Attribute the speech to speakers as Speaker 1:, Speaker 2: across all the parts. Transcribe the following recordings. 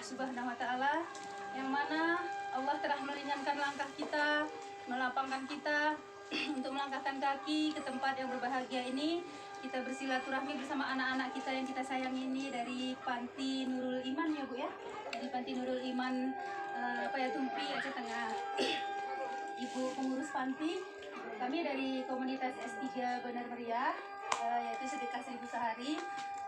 Speaker 1: Subhanahu wa Ta'ala, yang mana Allah telah meringankan langkah kita, melapangkan kita untuk melangkahkan kaki ke tempat yang berbahagia ini. Kita bersilaturahmi bersama anak-anak kita yang kita sayangi ini dari Panti Nurul Iman ya Bu ya, dari Panti Nurul Iman Payatumpi Aceh Tengah. Ibu pengurus panti, kami dari komunitas S3 Benar Meriah, yaitu sedekah 1000 sehari.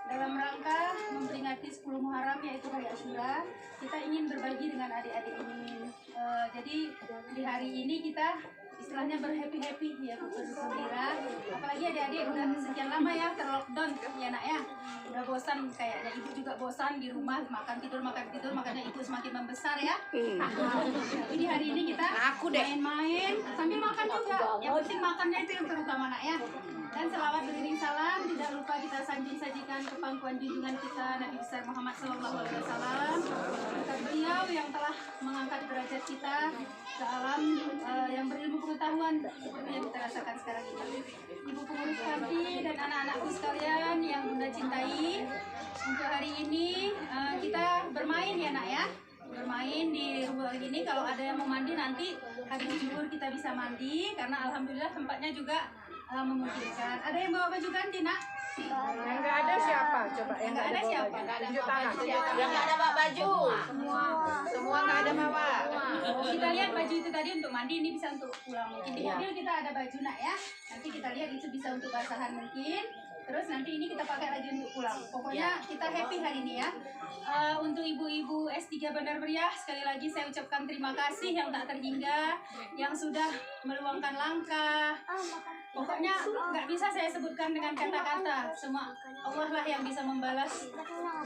Speaker 1: Dalam rangka memperingati 10 Muharram yaitu Hari Asyura, kita ingin berbagi dengan adik-adik ini. Jadi di hari ini kita istilahnya berhappy-happy ya, bergembira. Apalagi adik-adik udah sekian lama ya terlockdown ya nak ya. Udah bosan kayaknya, ibu juga bosan di rumah makan tidur, makanya ibu semakin membesar ya. Jadi di hari ini kita main-main sambil makan juga. Yang penting makannya itu yang terutama nak ya. Dan selawat beriring salam tidak lupa kita sajikan ke pangkuan junjungan kita Nabi besar Muhammad SAW. Berkat beliau yang telah mengangkat derajat kita ke alam yang berilmu pengetahuan seperti yang kita rasakan sekarang ini. Ibu pengurus panti dan anak-anakku sekalian yang Bunda cintai, untuk hari ini kita bermain ya nak ya. Bermain di ruang ini. Kalau ada yang mau mandi nanti habis zuhur kita bisa mandi karena alhamdulillah tempatnya juga memungkinkan. Ada yang bawa baju ganti nak?
Speaker 2: Yang nggak ada siapa? Coba yang nggak ada siapa? Tunjuk tangan.
Speaker 3: Yang nggak ada bawa baju.
Speaker 2: Semua nggak ada bawa.
Speaker 1: Kita lihat baju itu tadi untuk mandi, ini bisa untuk pulang. Mungkin di mobil kita ada baju nak ya. Nanti kita lihat itu bisa untuk basahan mungkin. Terus nanti ini kita pakai lagi untuk pulang. Pokoknya kita happy hari ini ya. Untuk ibu-ibu S3 Benar Meriah, sekali lagi saya ucapkan terima kasih yang tak terhingga, yang sudah meluangkan langkah. Pokoknya nggak bisa saya sebutkan dengan kata-kata. Semua Allah lah yang bisa membalas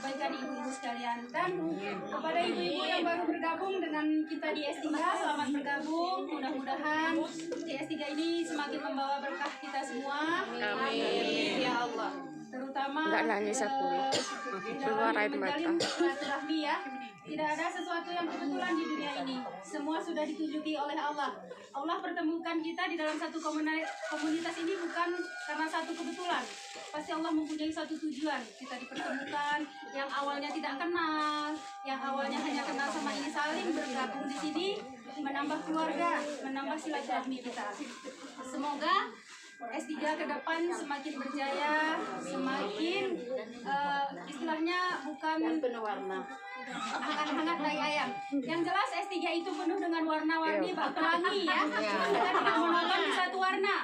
Speaker 1: kebaikan ibu-ibu sekalian. Dan kepada ibu-ibu yang baru bergabung dengan kita di S3, selamat bergabung. Mudah-mudahan di S3 ini semakin membawa berkah kita semua.
Speaker 3: Amin. Ya Allah.
Speaker 1: Terutama
Speaker 4: menjalin
Speaker 1: silaturahmi ya. Tidak ada sesuatu yang kebetulan di dunia ini. Semua sudah ditunjuki oleh Allah. Allah pertemukan kita di dalam satu komunitas ini bukan karena satu kebetulan. Pasti Allah mempunyai satu tujuan. Kita dipertemukan, yang awalnya tidak kenal, yang awalnya hanya kenal sama ini, saling bergabung di sini, menambah keluarga, menambah silaturahmi kita. Semoga S3 ke depan semakin berjaya, semakin istilahnya bukan
Speaker 3: Penuh warna.
Speaker 1: hangat-hangat naik ayam. Yang jelas S3 itu penuh dengan warna-warni bak pelangi ya. Kita tidak monoton di satu warna.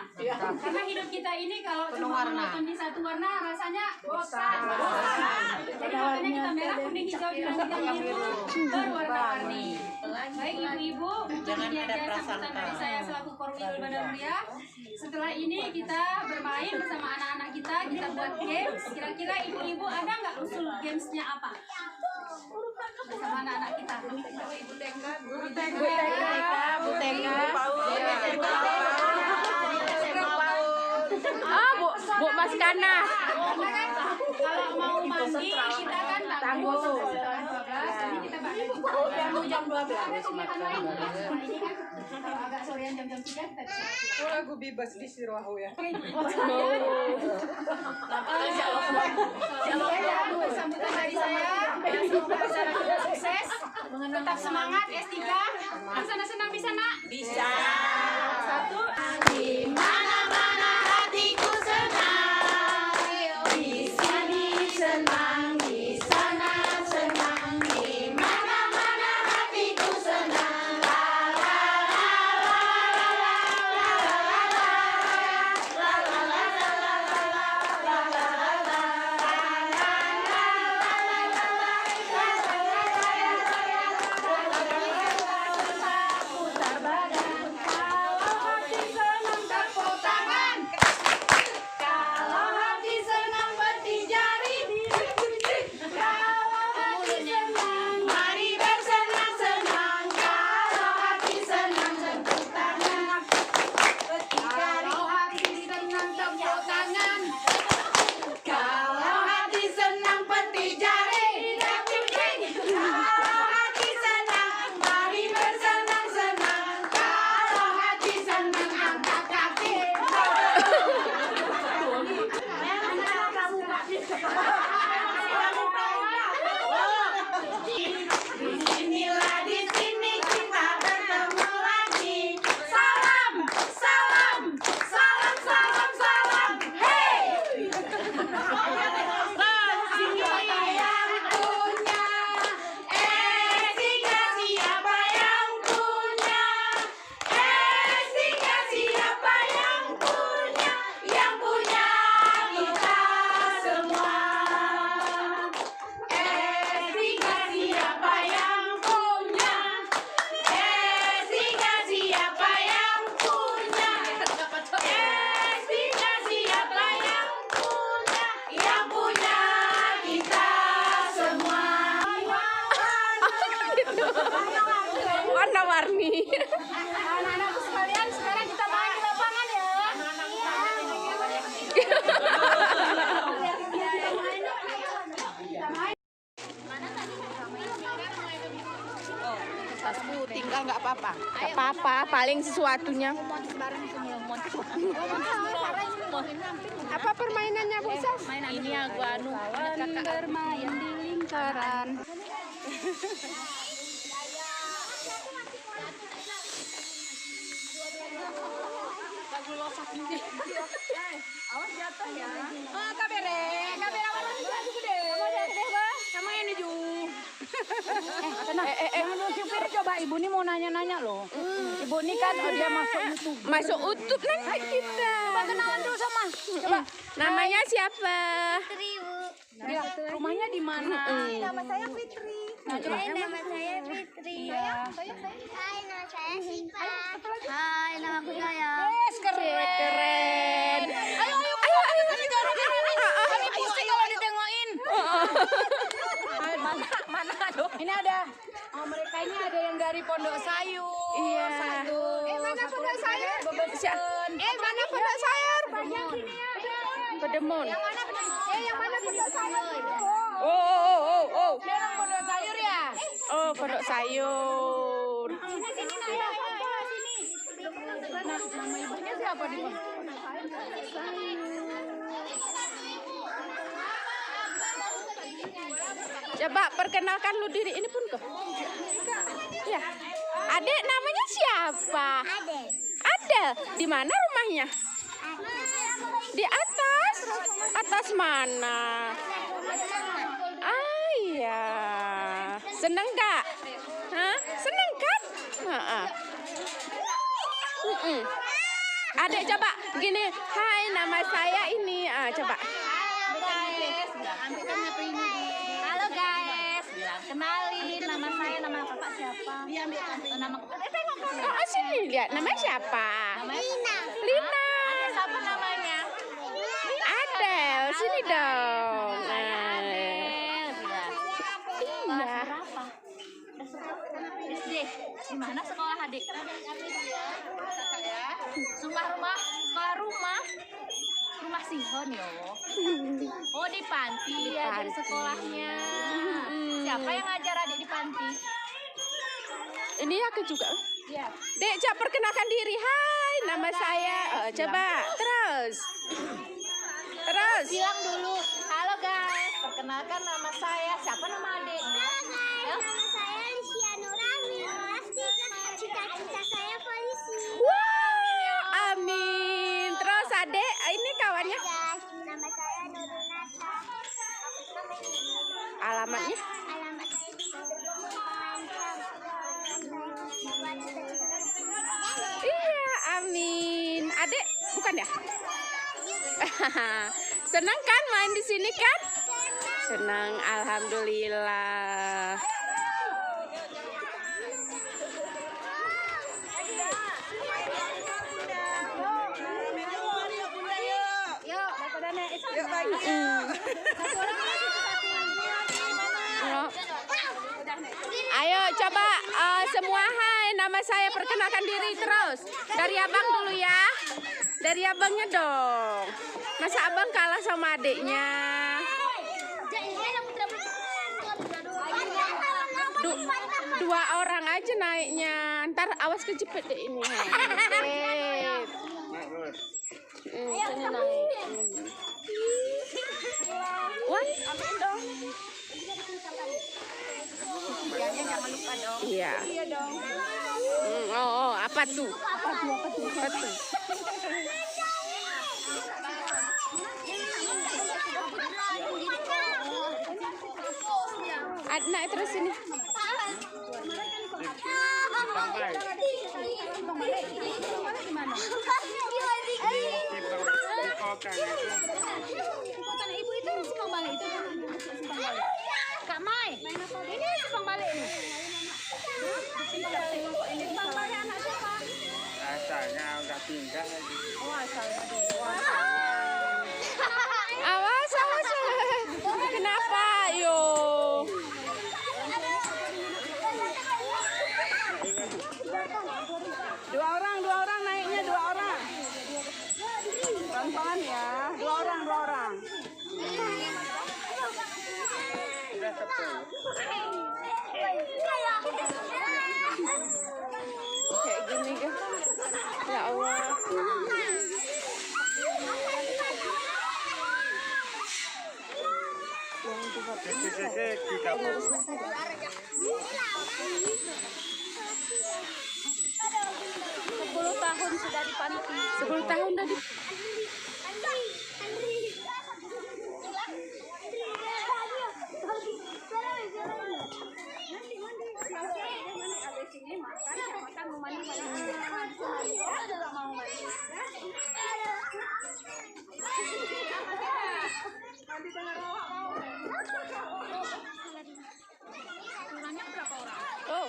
Speaker 1: Karena hidup kita ini kalau cuma monoton di satu warna rasanya bosan. Jadi makanya kita merah, kuning, hijau, biru itu berwarna-warni. Baik ibu-ibu,
Speaker 3: Jangan
Speaker 1: ini
Speaker 3: ada
Speaker 1: aja sambutan dari saya selaku Korwil Benar Meriah. Setelah ini kita bermain bersama anak-anak kita buat games. Kira-kira ibu-ibu ada nggak usul gamesnya apa? Bersama anak-anak kita.
Speaker 2: Bu Tengga.
Speaker 4: Bu Mas Kana.
Speaker 1: Kalau mau mandi kita kan tangguh setengah 12. Jadi kita balik
Speaker 3: Jam 12.
Speaker 1: ada kegiatan lain ya. Setelah ini kan kalau agak sorean jam-jam 3 kita bisa.
Speaker 2: Lagu bebas di Sirawahu ya.
Speaker 1: Sambutan dari saya, semoga acara kita sukses, tetap semangat S3, senang-senang bisa nak?
Speaker 3: Bisa.
Speaker 1: Satu,
Speaker 3: Di mana-mana hatiku senang. Di sini senang, di sana senang. Di mana-mana hatiku senang. La la la la la la la la la la la putar badan.
Speaker 2: apa-apa.
Speaker 4: Gak apa-apa, paling sesuatunya.
Speaker 2: Apa permainannya Bu Sas?
Speaker 4: Ini aku anu.
Speaker 1: Bermain di lingkaran.
Speaker 2: Awas jatuh ya. Oh, kamera mana sih gede.
Speaker 4: Sama ini Ju.
Speaker 2: Jangan supir coba ibu nih mau nanya-nanya loh. Ibu nih kan dia masuk YouTube.
Speaker 4: Masuk YouTube nanti kita.
Speaker 2: Coba kenalan dulu sama. Coba.
Speaker 4: Namanya siapa?
Speaker 2: Dia, rumahnya di mana?
Speaker 3: Nama saya Fitri.
Speaker 2: Nah, coba.
Speaker 3: Nama saya Fitri. Hai, nama saya Siva. Hai, nama aku Saya.
Speaker 2: Keren.
Speaker 4: Ayo.
Speaker 2: Kami pusing kalau ditengokin. Mana dong? Ini ada. Oh, mereka ini ada yang dari Pondok Sayur.
Speaker 4: Iya.
Speaker 2: Satu.
Speaker 3: Mana Pondok Sayur?
Speaker 2: Bebeken.
Speaker 4: Mana Pondok Sayur? Pedemon.
Speaker 3: Yang mana Pondok Sayur?
Speaker 4: Oh.
Speaker 2: Dia orang Pondok Sayur ya?
Speaker 4: Oh, Pondok Sayur.
Speaker 3: Sini Naya.
Speaker 2: Nama ibunya siapa di mana?
Speaker 4: Coba perkenalkan lu diri ini pun kok. Ya. Adek namanya siapa?
Speaker 3: Ade.
Speaker 4: Adel. Di mana rumahnya? Di atas. Atas mana? Ah iya. Seneng gak? Hah? Seneng kan? Adek coba gini. Hai, nama saya ini. Coba.
Speaker 1: Halo guys, kenalin nama saya, nama bapak siapa? Nama
Speaker 4: Oh, sini lihat. Namanya siapa? Lina.
Speaker 1: siapa namanya?
Speaker 4: Adel, sini dong. Iya.
Speaker 1: SD. Di mana sekolah adik? Sekolah rumah. Rumah Sihon yo. Oh di panti ya dari sekolahnya. Siapa yang ngajar adik di panti?
Speaker 4: Ini aku juga.
Speaker 1: Iya.
Speaker 4: Dek, coba perkenalkan diri. Hai, nama saya. Coba, terus.
Speaker 1: Bilang dulu. Halo guys, perkenalkan nama saya. Siapa nama adik?
Speaker 3: Nama saya Lisya Nurani. Cita-cita saya polisi.
Speaker 4: Wow, amin. Terus adek, ini kawannya.
Speaker 3: Guys, nama saya Nurul Nasa.
Speaker 4: Alamatnya?
Speaker 3: Alamat saya di
Speaker 4: Iya, amin. Adek, bukan ya? Senang kan main di sini kan? Senang, alhamdulillah. Ayo coba semua hai, nama saya perkenalkan diri terus. Dari abang dulu ya. Dari abangnya dong. Masa abang kalah sama adiknya? Dua orang aja naiknya. Ntar awas kejepit deh ini. Sini naik. Wan, ambil dong.
Speaker 2: Jangan lupa dong.
Speaker 4: Iya.
Speaker 2: Iya dong.
Speaker 4: Oh, apa tuh? Apa tuh? Naik terus sini.
Speaker 1: Ibu itu simpang balik itu. Kak Mai, ini simpang balik nih. Simpang balik anak siapa?
Speaker 5: Asalnya udah pindah lagi.
Speaker 2: Oh, asalnya di
Speaker 4: Awas. Kenapa? Yo.
Speaker 2: Dua orang naiknya dua orang. Pelan-pelan ya. Dua orang.
Speaker 5: Udah 10.
Speaker 4: Kayak gini kan. Ya Allah.
Speaker 5: Kita
Speaker 1: 10 tahun sudah di panti.
Speaker 4: 10 tahun tadi. Oh.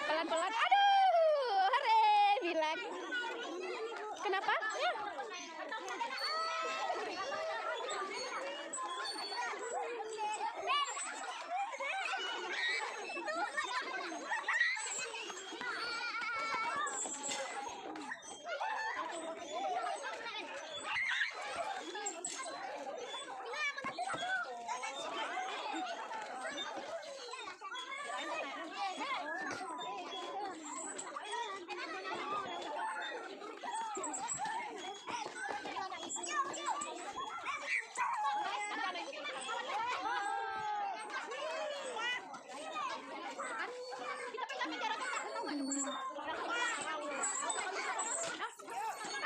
Speaker 4: Pelan-pelan. Aduh, hore, bilang. Kenapa? Ya.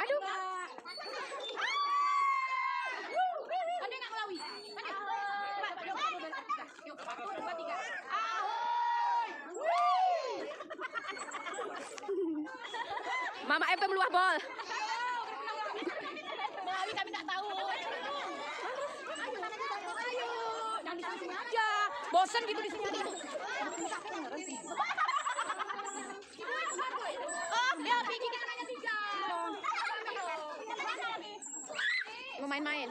Speaker 4: Aduh. Mama Em meluah bol.
Speaker 2: Kami nggak tahu. Ayo, jangan di sini aja. Bosan gitu di sini. Oh, ya Piki kita nanya 3.
Speaker 4: Mau main-main.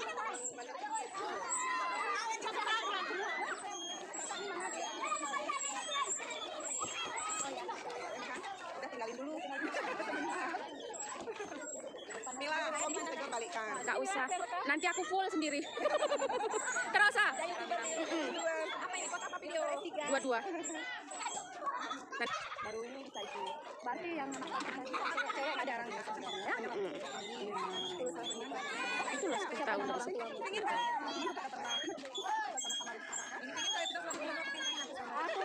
Speaker 4: Gak usah. Nanti aku full sendiri. Terus ah. Dua-dua.
Speaker 2: Baru ini bisa itu. Berarti yang cewek ada orang ya.
Speaker 4: Itu lah 10 tahun terus.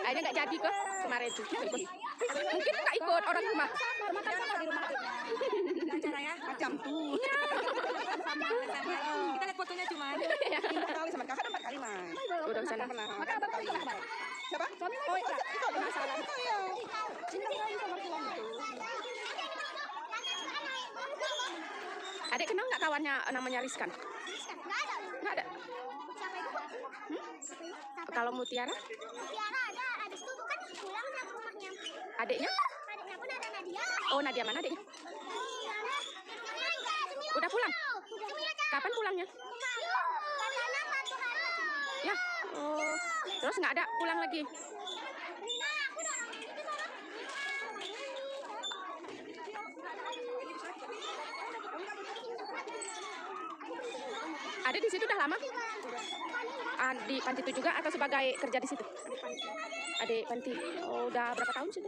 Speaker 4: Akhirnya nggak jadi kok kemarin itu. Mungkin nggak ikut orang rumah.
Speaker 2: Acaranya macam tuh. Kita lihat fotonya cuman. Kita kali sama kakak 4 kali main.
Speaker 4: Udah sana.
Speaker 2: Maka abang kali kemarin. Siapa? Suami lagi. Oh iya, itu ada masalah. Itu ya. Cinta lagi sama tulang itu.
Speaker 4: Adik kenal nggak kawannya namanya Rizkan? Nggak ada. Kalau Mutiara?
Speaker 3: Mutiara ada, habis itu kan pulang ke rumahnya.
Speaker 4: Adiknya?
Speaker 3: Adiknya pun ada Nadia.
Speaker 4: Oh, Nadia mana adiknya? Udah pulang? Kapan pulangnya? Ya. Oh. Terus nggak ada pulang lagi? Ada di situ udah lama? Di panti itu juga atau sebagai kerja di situ? Adik panti. Oh, udah berapa tahun sih?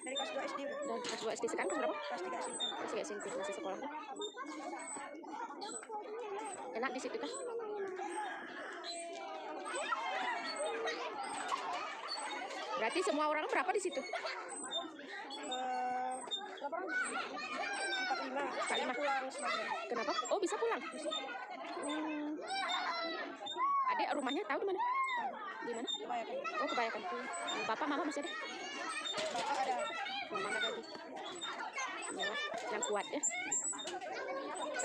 Speaker 2: Dari kelas 2 SD.
Speaker 4: Dan kelas 2 SD sekarang kelas berapa?
Speaker 2: Kelas 3 SMP.
Speaker 4: Kelas 3 SMP masih sekolah. Enak di situ kan? Berarti semua orang berapa di situ?
Speaker 2: Berapa orang?
Speaker 4: 45.
Speaker 2: Pulang semuanya.
Speaker 4: Kenapa? Oh, bisa pulang. Adik rumahnya tahu di mana? Di mana?
Speaker 2: Kebanyakan.
Speaker 4: Oh, kebanyakan. Papa, mama masih ada?
Speaker 2: Bapak ada.
Speaker 4: Mama ada lagi. Ya, yang kuat ya.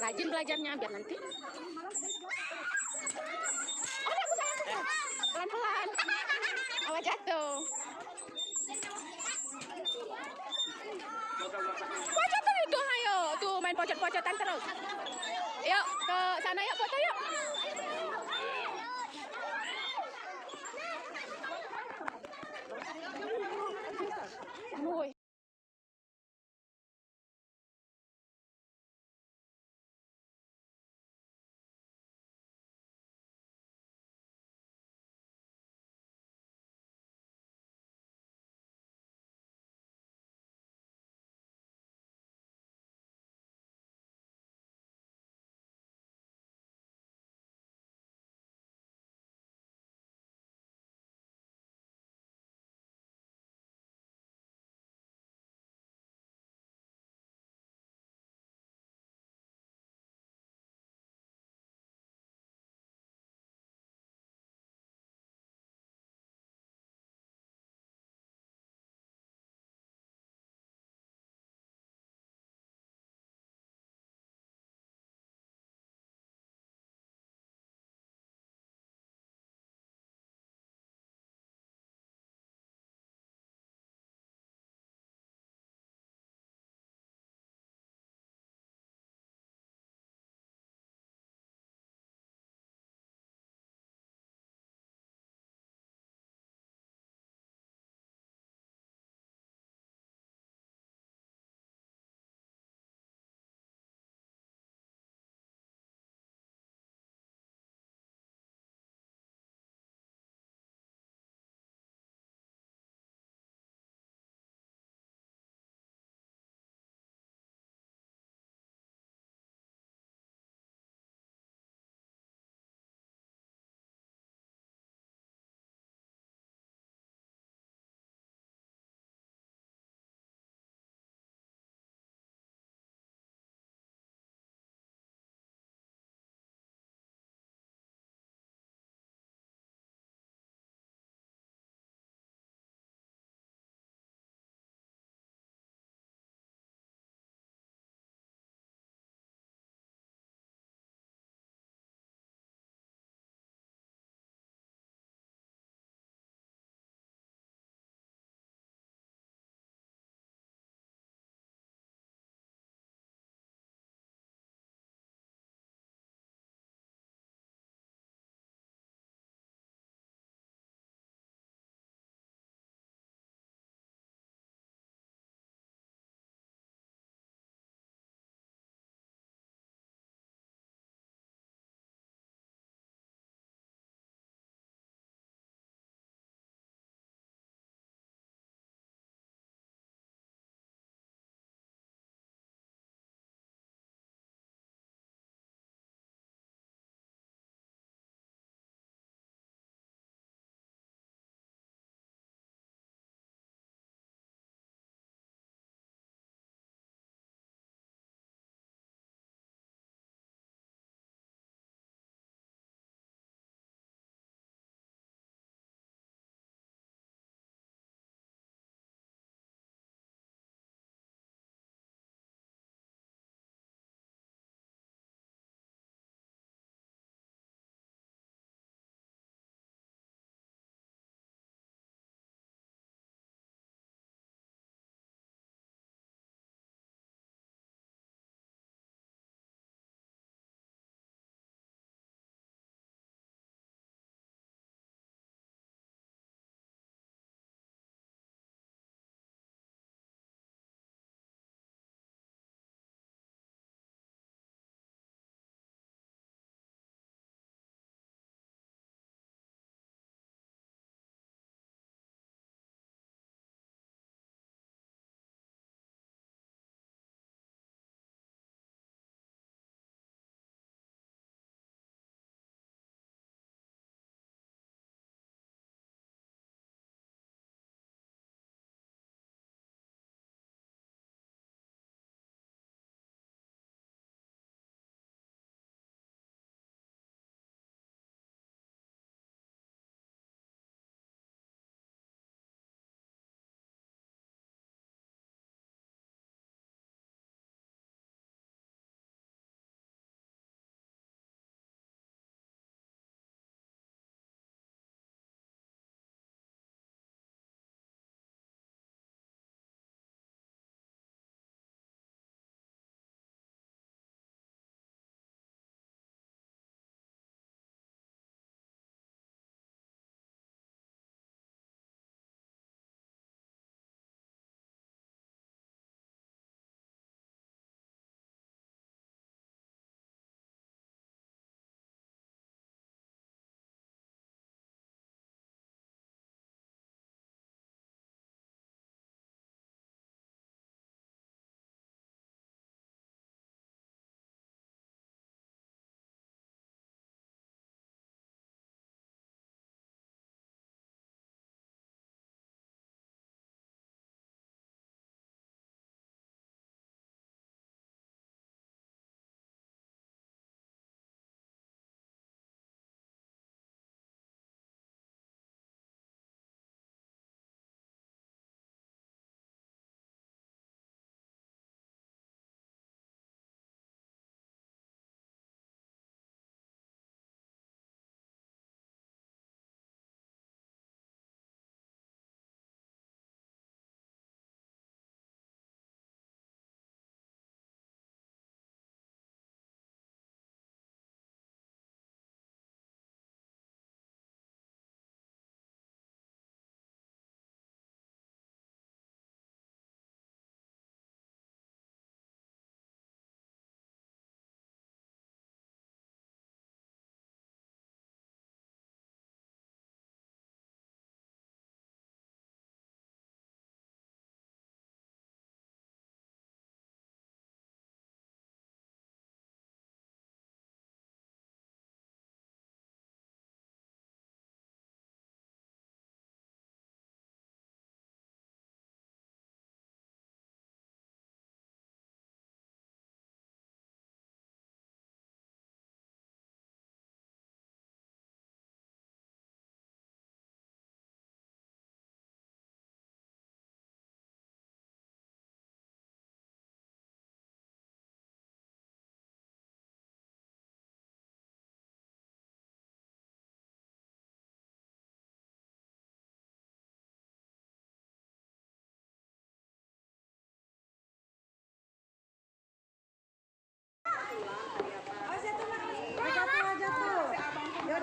Speaker 4: Rajin belajarnya biar nanti. Oh, aku sayang. Pelan-pelan. Awas jatuh. Pocotan itu, ayo. Tuh main pocot-pocotan terus. Yuk ke sana yuk foto yuk. Woi.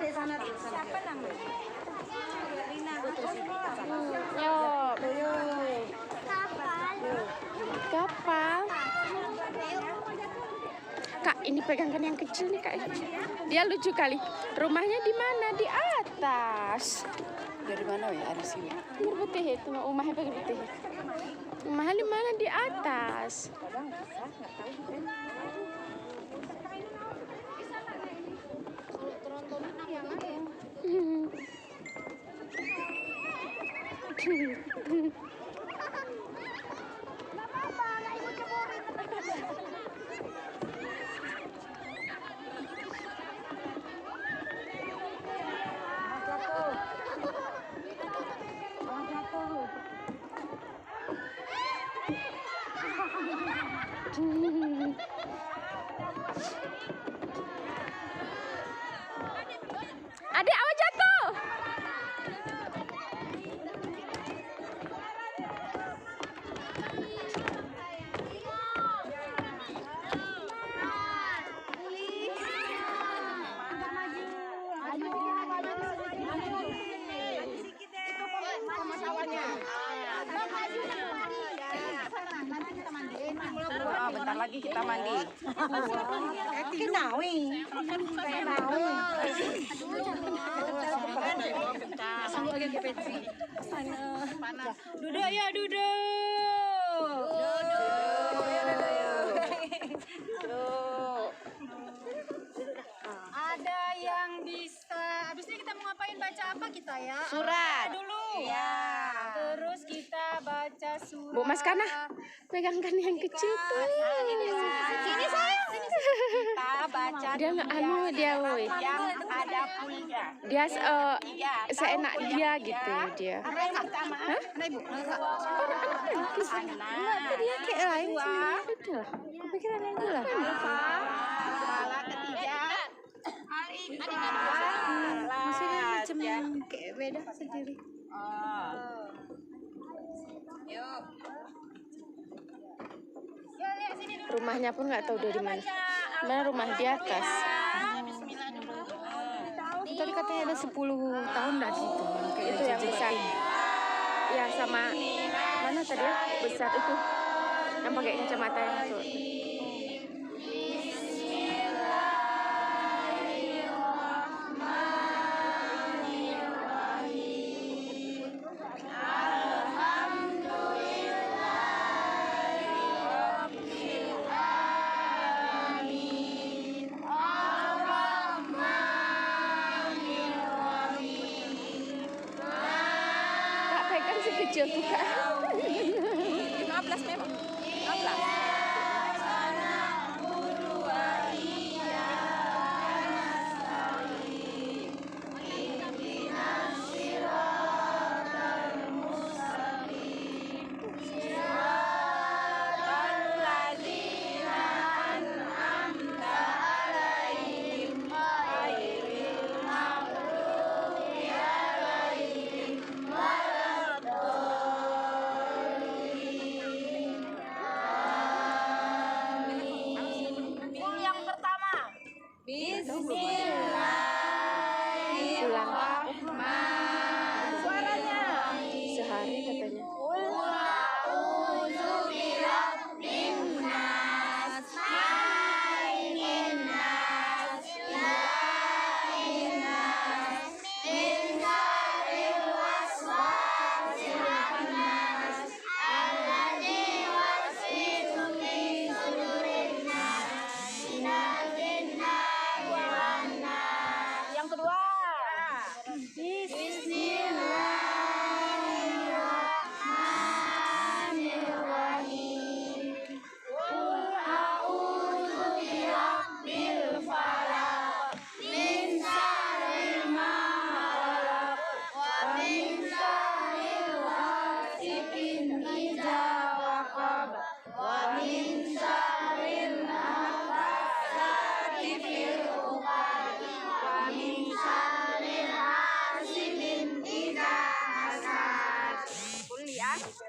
Speaker 2: Siapa namanya?
Speaker 4: Yuk. Kapal. Kak, ini pegangkan yang kecil nih, Kak. Dia lucu kali. Rumahnya di mana? Di atas.
Speaker 2: Dari mana ya? Ada sini.
Speaker 4: Berbetih itu, rumahnya berbetih. Rumahnya di mana? Di atas. Adik, awas jatuh.
Speaker 2: Bentar lagi kita mandi.
Speaker 1: Duduk ya, duduk. Ada yang bisa. Habis ini kita mau ngapain? Baca apa kita ya?
Speaker 2: Surat.
Speaker 1: Dulu.
Speaker 2: Ya.
Speaker 1: Terus kita baca surat.
Speaker 4: Bu Mas Kana, pegangkan yang kecil tuh.
Speaker 1: Sini sayang, sini.
Speaker 2: Kita baca
Speaker 4: Dia nggak anu dia, woi.
Speaker 2: yang ada punya.
Speaker 4: Dia seenak dia gitu dia.
Speaker 2: Hah?
Speaker 4: Dia kayak lain sih. Beda lah. Kepikiran yang gue lah.
Speaker 2: Salah ketiga.
Speaker 1: Maksudnya macam kayak beda sendiri.
Speaker 2: Yuk.
Speaker 4: Rumahnya pun nggak tahu dari mana. Mana rumah di atas.
Speaker 1: Tadi katanya ada 10 tahun dah di situ. Kayak
Speaker 4: Itu yang besar. Ya sama mana tadi ya? Besar itu. Yang pakai kacamata yang itu. Kak pegang si kecil tuh, Kak.
Speaker 2: 15 memang. 15. Sehari katanya. Yang kedua.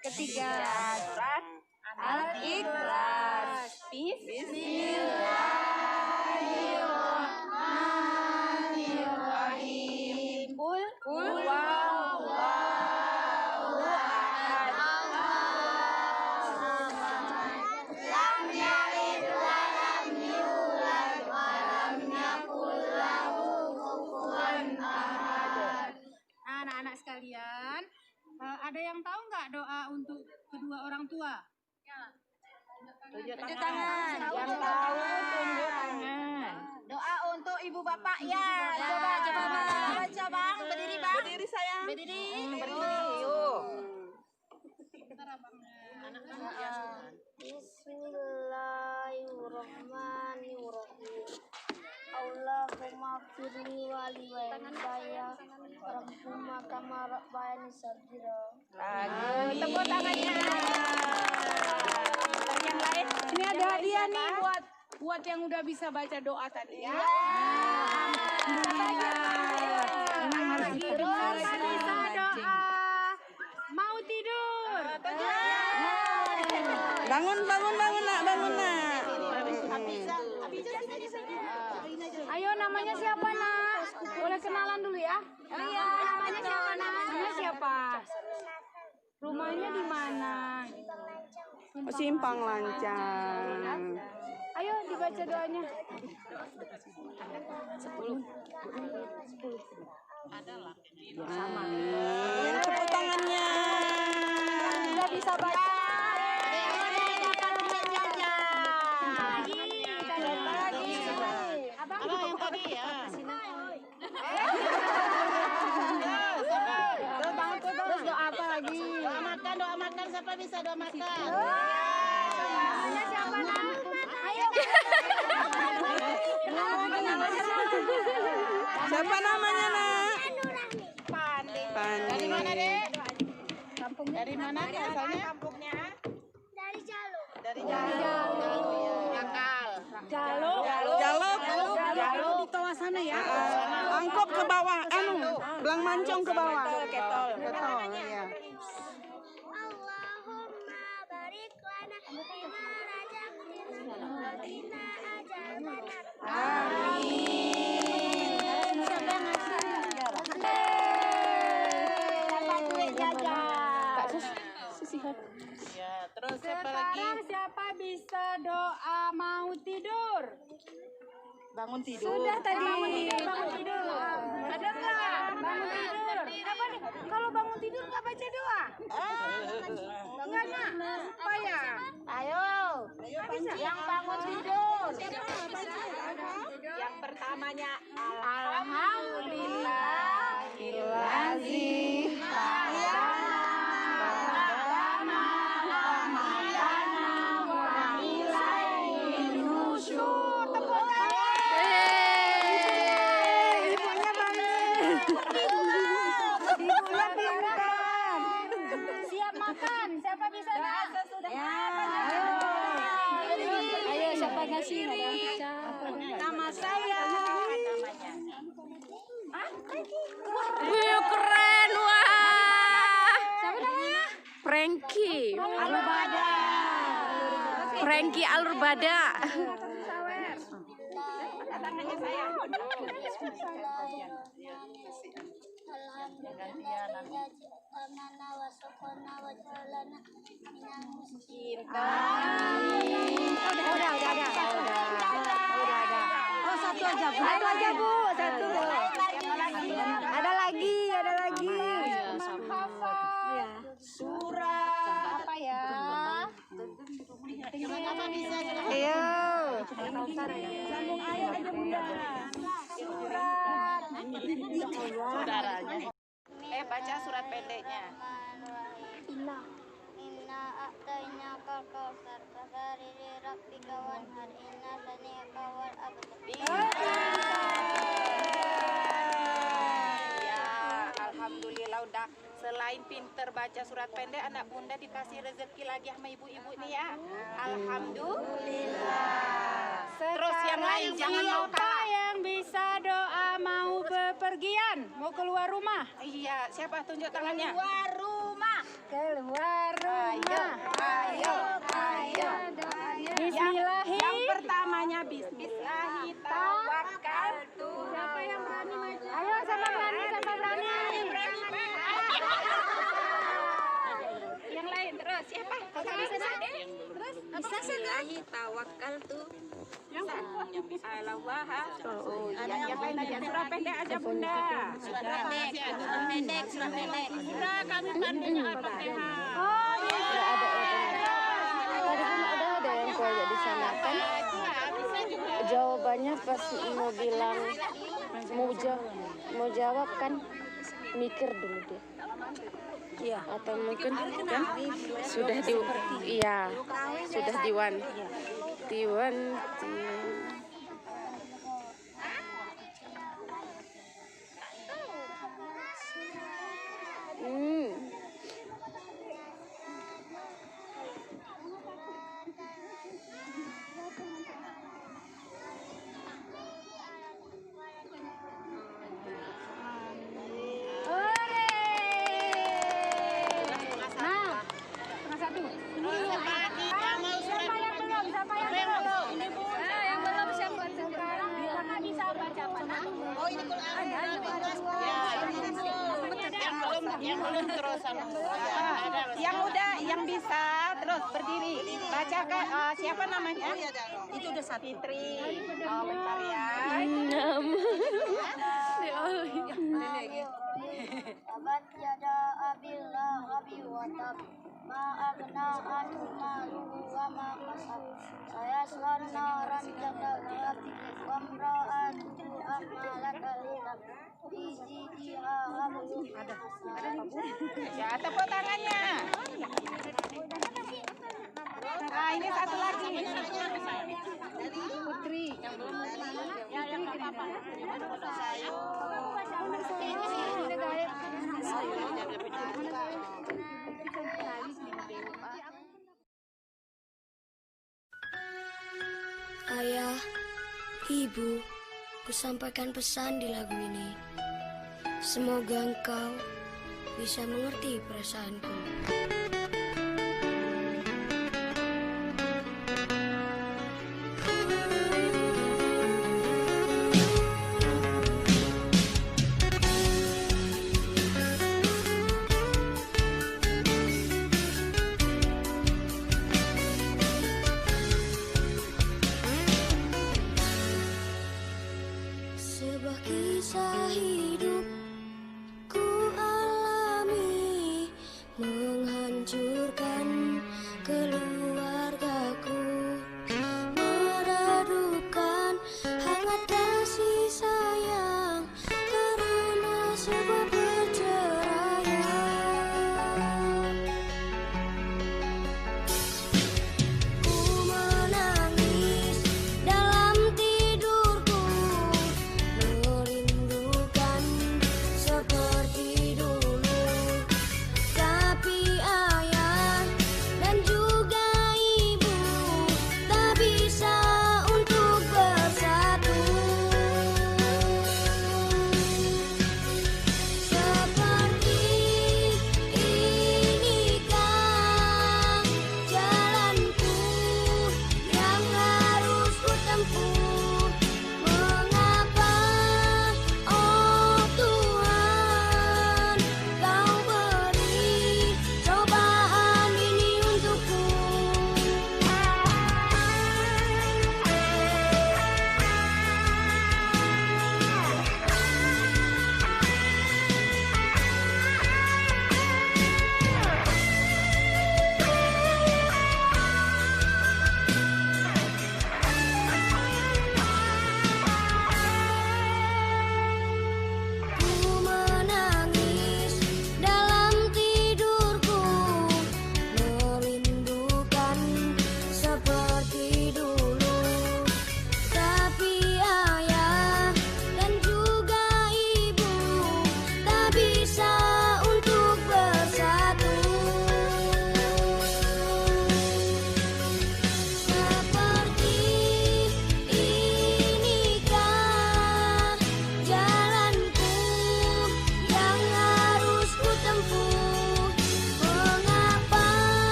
Speaker 2: Ketiga, surat Al-Ikhlas. Bismillahirrahmanirrahim.
Speaker 1: Ada yang tahu nggak doa untuk kedua orang tua?
Speaker 2: Tunjuk tangan. Yang tahu tunjuk tangan. Doa untuk ibu bapak ya. Coba baca bang. Berdiri bang. Berdiri sayang. Berdiri. Berdiri. Yuk.
Speaker 3: Bismillahirrahmanirrahim. Allahumma firli wali walidayya warhamhuma kama rabbayani shaghira.
Speaker 2: Tepuk tangannya. Yang lain. Ini ada hadiah nih buat yang udah bisa baca doa tadi ya.
Speaker 1: Terus bisa doa. Mau tidur.
Speaker 4: Bangun nak, bangun nak.
Speaker 1: Ayo, namanya siapa nak? Boleh kenalan dulu ya? Iya. Namanya siapa nak? Namanya siapa? Rumahnya di mana?
Speaker 4: Simpang Lancang.
Speaker 1: Ayo dibaca doanya.
Speaker 4: Tepuk tangannya.
Speaker 1: Sudah bisa baca.
Speaker 2: Abang yang tadi ya.
Speaker 1: Terus doa apa lagi?
Speaker 2: Doa makan. Siapa bisa doa makan?
Speaker 1: Namanya siapa nak? Ayo.
Speaker 4: Siapa namanya nak?
Speaker 2: Pandi.
Speaker 4: Pandi.
Speaker 2: Dari mana dek? Dari mana asalnya? Kampungnya?
Speaker 3: Dari Jaluk.
Speaker 2: Dari Jaluk. Jakal.
Speaker 1: Jaluk.
Speaker 4: Jaluk.
Speaker 2: Di bawah sana ya.
Speaker 4: Angkop ke bawah, belang mancong ke bawah.
Speaker 2: Ketol.
Speaker 4: Iya.
Speaker 3: Allahumma barik lana bima razaqtana wa qina adzabannar.
Speaker 2: Ya, terus siapa lagi?
Speaker 1: Sekarang siapa bisa doa mau tidur?
Speaker 2: Bangun tidur.
Speaker 1: Sudah tadi bangun tidur. Ada nggak? Bangun tidur. Apa nih? Kalau bangun tidur nggak baca doa? Enggak nak. Supaya.
Speaker 2: Ayo. Yang bangun tidur. Yang pertamanya Alhamdulillahirrahmanirrahim.
Speaker 1: Siap makan. Siapa bisa nak? Ayo siapa ngasih?
Speaker 2: Nama saya.
Speaker 4: Wih, keren wah.
Speaker 1: Siapa namanya?
Speaker 4: Frankie.
Speaker 1: Alubada.
Speaker 4: Frankie Alurbada.
Speaker 2: Tangannya saya.
Speaker 1: Oh, satu aja Bu. Satu. Ada lagi. Surah apa ya?
Speaker 2: Apa bisa?
Speaker 1: Ayo. Sambung ayo aja Bunda. Surat.
Speaker 2: Saudaranya. Baca surat pendeknya.
Speaker 3: Inna a'tayna kal kautsar fasari li rabbika wanhar inna saniyaka wal abtar.
Speaker 2: Ya, alhamdulillah udah selain pinter baca surat pendek, anak bunda dikasih rezeki lagi sama ibu-ibu nih ya. Alhamdulillah. Terus yang lain jangan mau
Speaker 1: Siapa
Speaker 2: kalah.
Speaker 1: yang bisa doa mau bepergian, mau keluar rumah?
Speaker 2: Iya, siapa tunjuk tangannya?
Speaker 1: Keluar rumah.
Speaker 2: Ayo.
Speaker 1: Bismillahi.
Speaker 2: Yang pertamanya bismillahi tawakkaltu.
Speaker 1: Siapa yang berani maju? Ayo sama berani.
Speaker 2: Yang lain terus siapa? Kakak bisa deh.
Speaker 3: Bismillahi tawakkaltu.
Speaker 2: Yang
Speaker 4: Oh, yang lain aja surah pendek aja Bunda.
Speaker 2: Surat pendek.
Speaker 4: Surah kami pandai Al-Fatihah.
Speaker 2: Oh iya.
Speaker 3: Ada yang kayak di sana kan? Jawabannya pas mau bilang mau jawab kan mikir dulu dia.
Speaker 4: Iya.
Speaker 3: Atau mungkin kan sudah diwan.
Speaker 4: Yang belum terus yang udah yang bisa terus berdiri bacakan siapa namanya itu udah Fitri. Bentar ya.
Speaker 3: Abat yada abillah abi watab ma agna anhu maluhu wa ma kasab saya naran jannat wa imra'atuhu ahmalat al-kitab fi jidiha hablum
Speaker 4: Ya, tepuk tangannya. Nah, ini satu lagi. Putri. Ya, yang apa?
Speaker 6: Ayah, Ibu, kusampaikan pesan di lagu ini. Semoga engkau bisa mengerti perasaanku. Sebuah kisah hidup ku alami, menghancurkan keluargaku, meredupkan hangat kasih sayang karena sebuah perceraian. Ku menangis dalam tidurku, merindukan seperti dulu. Tapi ayah dan juga ibu tak bisa untuk bersatu.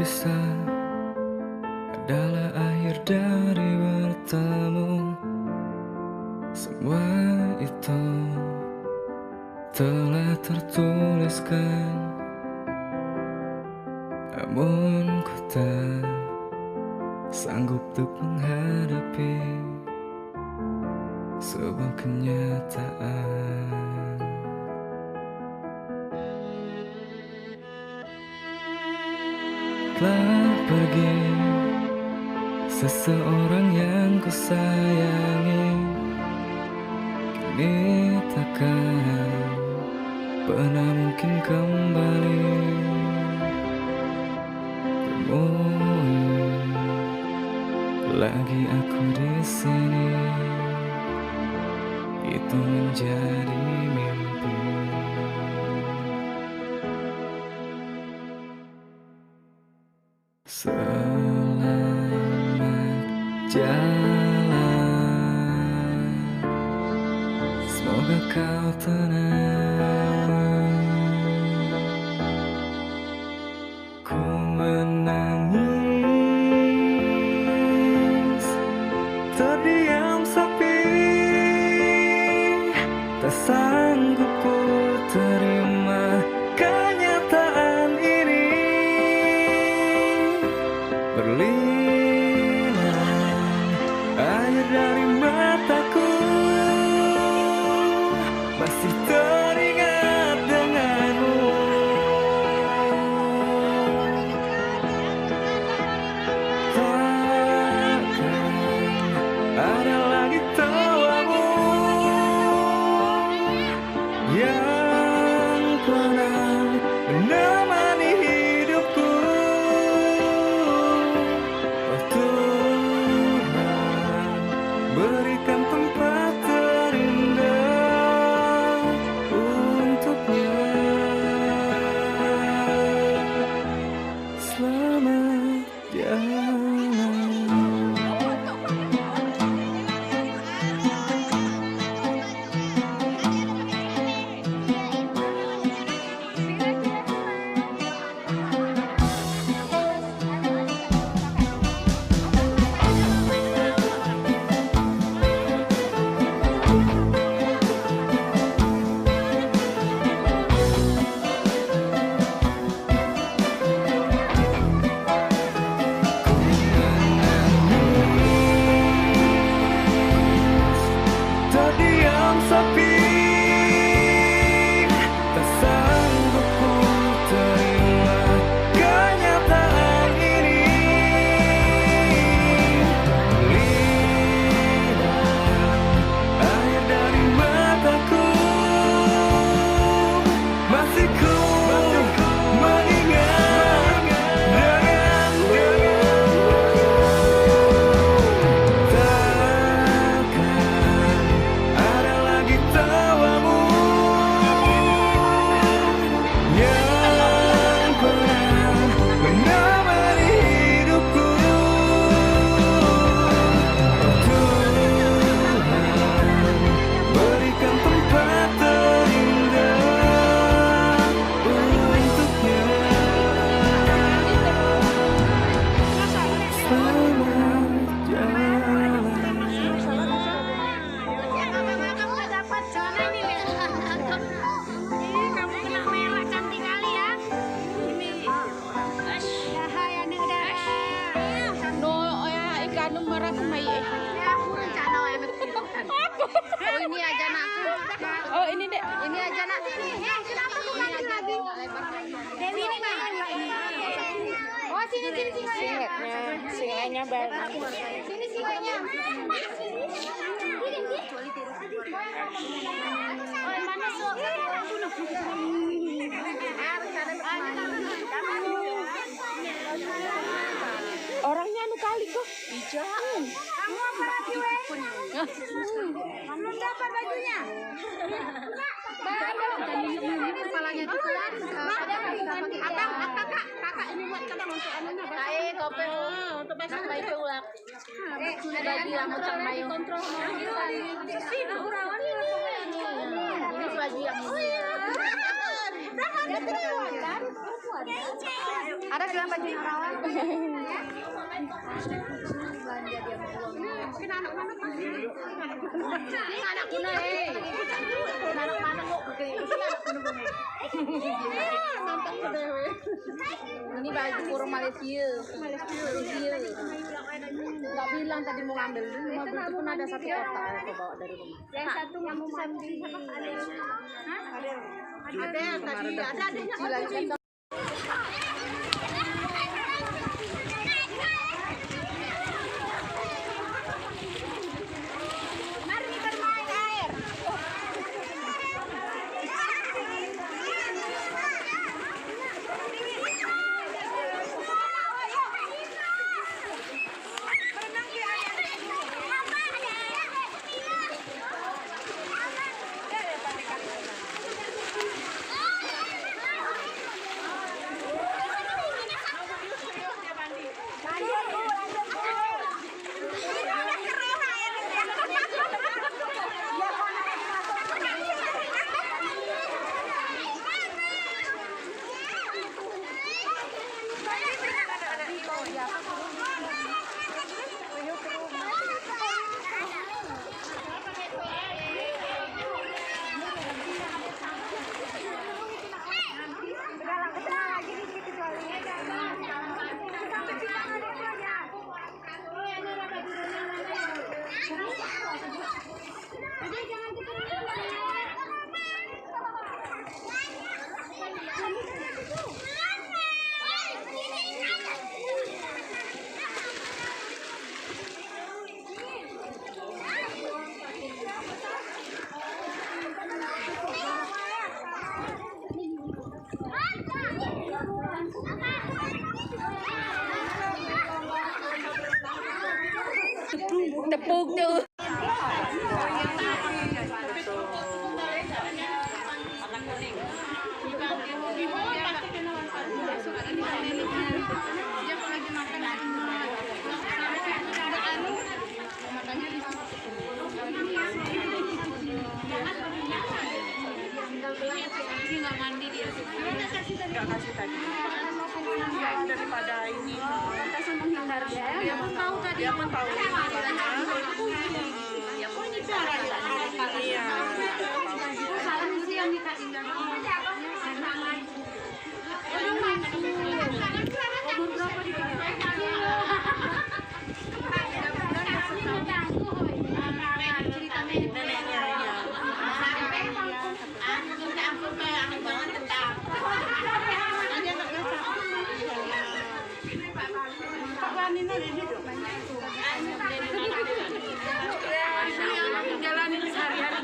Speaker 7: berpisah adalah akhir dari bertemu. Semua itu telah tertuliskan, namun ku tak sanggup untuk menghadapi sebuah kenyataan. Telah pergi seseorang yang ku sayangi, kini takkan pernah mungkin kembali temui lagi aku di sini. Itu menjadi mimpi. Selamat jalan, semoga kau tenang. Ku menangis, terdiam sepi, tak sanggup ku terima kenyataan ini. Berlinang air dari mataku, masih teringat denganmu. Takkan ada lagi tawamu yang pernah menemani hidupku. Oh Tuhan, berikan tempat terindah untuknya. Selamat jalan. Terdiam sepi, tak sanggup ku terima kenyataan ini. Berlinang air dari mataku, masih ku mengingat denganmu. Takkan ada lagi tawamu yang pernah menemani hidupku. Oh Tuhan, berikan tempat terindah untuknya. Selamat jalan.
Speaker 3: Kamu gak dapat celana ini lihat. Ih, kamu kena merah cantik kali ya. Ini. Dah ya nih udah.
Speaker 4: No, ya ikan merah kemai.
Speaker 3: Ya aku rencana ya kan. Oh ini aja nakku.
Speaker 4: Oh ini dek.
Speaker 3: Ini aja nak. Kenapa lu lagi lagi? Dewi ini Mbak. Oh sini singanya.
Speaker 4: Singanya banyak.
Speaker 3: Sini singanya. Oh mana sok?
Speaker 4: Orangnya anu kali kok. Hijau.
Speaker 3: Kamu apa lagi weh? Kamu siapa bajunya? Kepalanya itu kan kakak ini buat kadang untuk anunya. Baik, kopi untuk pasang baik ulak. Bagi yang macam mayu. Kontrol ini baju yang ini. Ada dalam baju rawan. Ini baju kurang Malaysia. Nggak bilang tadi mau ngambil dulu, mobil itu pun ada satu kotak aku bawa dari rumah. Yang satu kamu mandi ada tadi ada. Tepuk tuh.
Speaker 4: Nggak kasih tadi. Daripada ini.
Speaker 3: Menghindar dia. Dia pun tahu tadi.
Speaker 4: Dia pun tahu. Iya.
Speaker 3: Salah sih yang dikasih. Umur berapa dia?
Speaker 2: Jalanin seharian.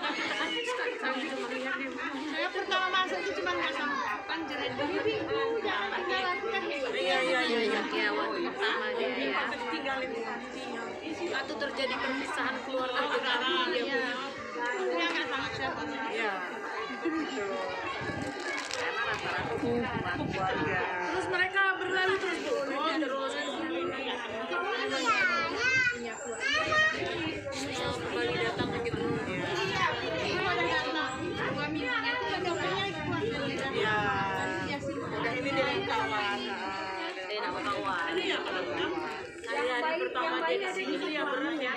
Speaker 2: Saya pertama masuk itu cuma nggak sama panjerin.
Speaker 4: Iya.
Speaker 2: Pertama dia. Waktu terjadi perpisahan keluarga dia. Dia nggak sama siapa.
Speaker 4: Iya. Karena rata-rata keluarga.
Speaker 2: Terus mereka berlalu terus kembali datang ke gitu.
Speaker 4: Iya. Udah ini dari kawan.
Speaker 2: Hari pertama jadi sini dia berat ya.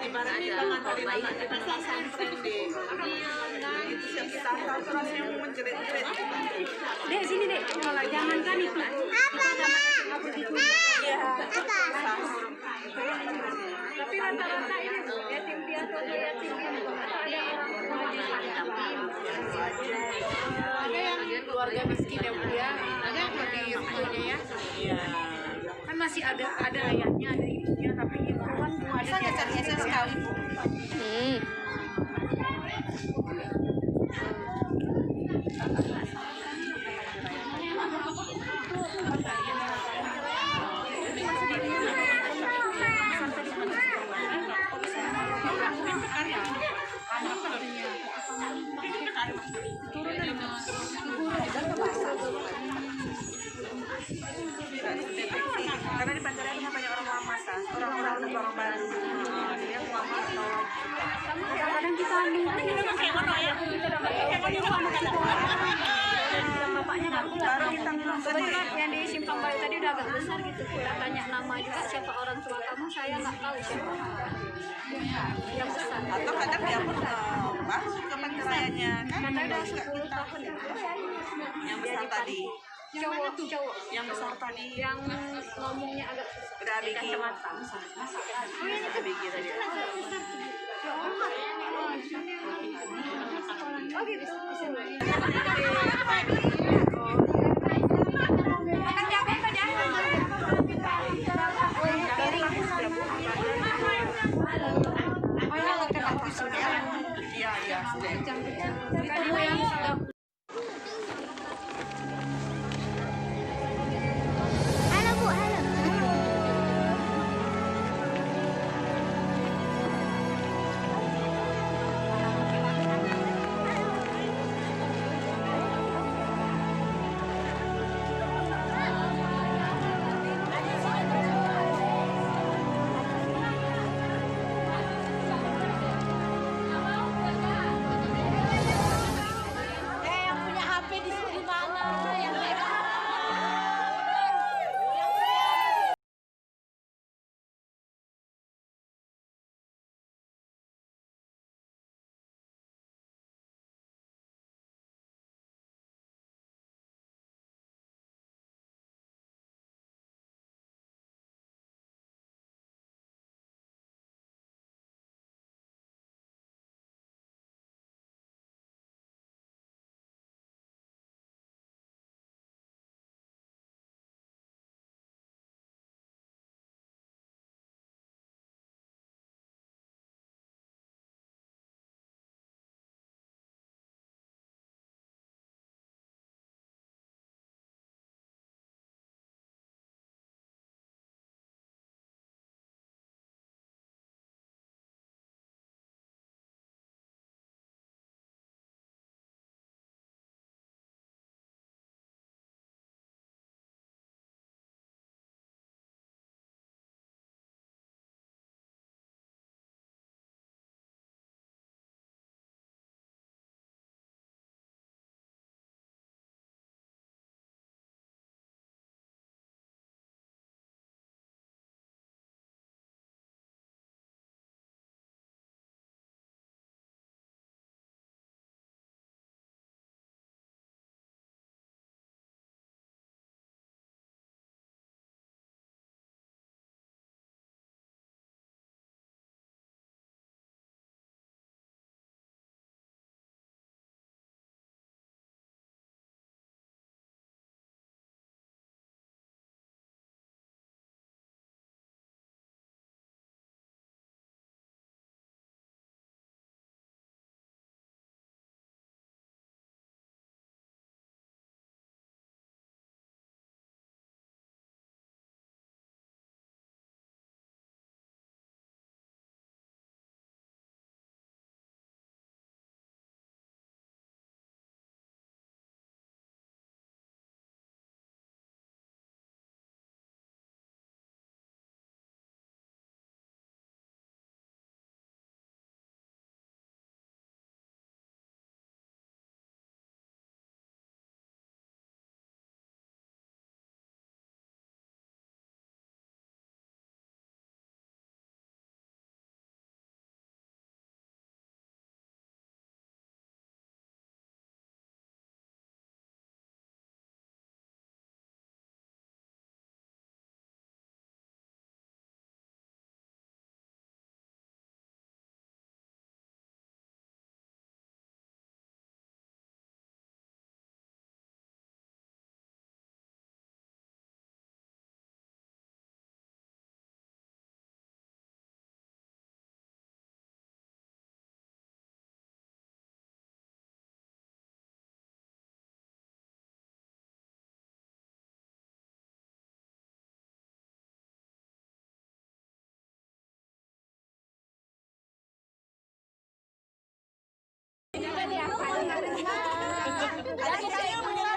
Speaker 4: Ibaratnya tangan kita sasantren deh. Itu siap kita terus rasanya mau menjerit-jerit.
Speaker 3: Dek sini dek, malah jangan kan itu.
Speaker 4: Iya.
Speaker 3: Tapi rata-rata ini yatim piatu yatim
Speaker 2: Ada yang keluarga miskin ya Bu ya. Ada yang lebih itunya ya.
Speaker 4: Iya.
Speaker 3: kan masih ada ayahnya, ada ibunya, tapi ibu kan cuma ada
Speaker 4: Bisa geser sekali Bu. Karena di Banjar itu banyak orang masa, orang-orang baru. Dia mama tolong.
Speaker 3: kadang kita ambil
Speaker 4: Baru kita
Speaker 3: kebetulan yang di Simpang Bayu tadi udah agak besar gitu. Kita tanya nama juga siapa orang tua kamu, saya nggak tahu siapa. Yang besar.
Speaker 4: Atau kadang dia pun baru kementeriannya kan?
Speaker 3: Karena udah 10 tahun.
Speaker 4: Yang besar tadi.
Speaker 3: Cowok.
Speaker 4: Yang besar tadi.
Speaker 3: Yang ngomongnya agak susah.
Speaker 4: Udah Bigi. Udah Bigi tadi.
Speaker 3: Oh gitu.
Speaker 4: Iya, sudah.
Speaker 6: Halo Bu, halo.
Speaker 2: Yang punya HP di mana? Yang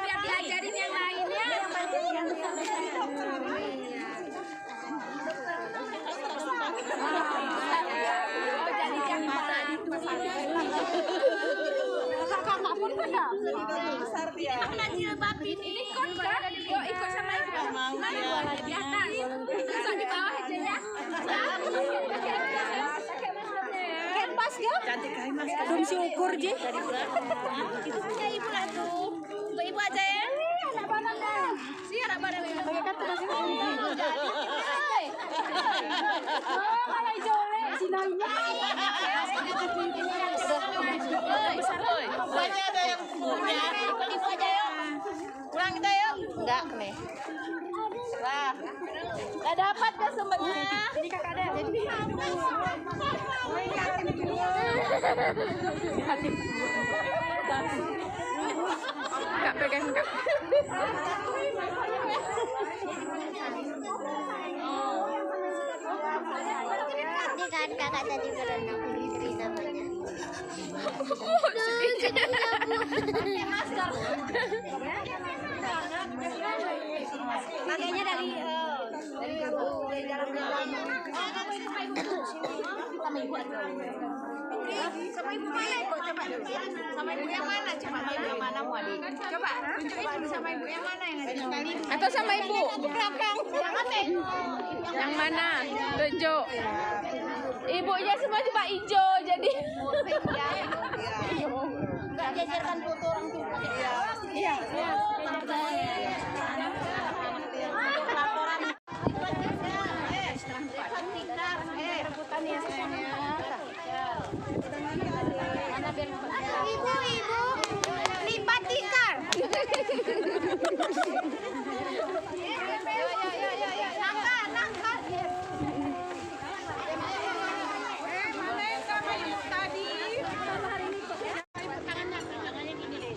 Speaker 3: Biar diajarin yang lainnya. Jadi yang mana itu? kakak pun kenapa?
Speaker 4: Besar dia.
Speaker 2: Anak jilbabin ini ikut kan? Yuk ikut sama ibu.
Speaker 4: Mau
Speaker 2: Mana
Speaker 4: dia.
Speaker 2: boleh di atas? Besok di bawah aja ya.
Speaker 3: Pas gak?
Speaker 4: Cantik kali mas.
Speaker 3: Belum syukur je.
Speaker 2: Itu punya ibu lah tuh. Untuk ibu aja ya.
Speaker 3: Anak banana.
Speaker 2: Si anak badan ini.
Speaker 3: Pakai kata masih malah jole sinanya.
Speaker 2: Buahnya ada yang punya. Ikut ibu aja yuk. Pulang kita yuk. Enggak nih. Lah. Enggak dapat kan sumbernya.
Speaker 3: Ini kakak ada. Jadi
Speaker 4: Kak pegang kak.
Speaker 6: Ini kan kakak tadi berenang Fitri namanya.
Speaker 3: makanya dari kampung dari jalan-jalan.
Speaker 2: Sama ibu aja. Sama ibu mana ibu? Coba dulu. Sama ibu yang mana? Coba ibu yang mana mau adik? Coba tunjukin dulu sama ibu yang mana yang ada sekali.
Speaker 4: Atau sama ibu?
Speaker 2: Belakang. Yang mana?
Speaker 4: Yang mana? Tunjuk. Ibunya semua cuma hijau jadi.
Speaker 2: Enggak jajarkan foto orang tua.
Speaker 4: Iya.
Speaker 2: Laporan.
Speaker 3: Rebutan ya sayangnya.
Speaker 2: Ibu, lipat tikar. Nangka.
Speaker 4: Mana yang sama ibu tadi?
Speaker 2: Tangannya gini deh.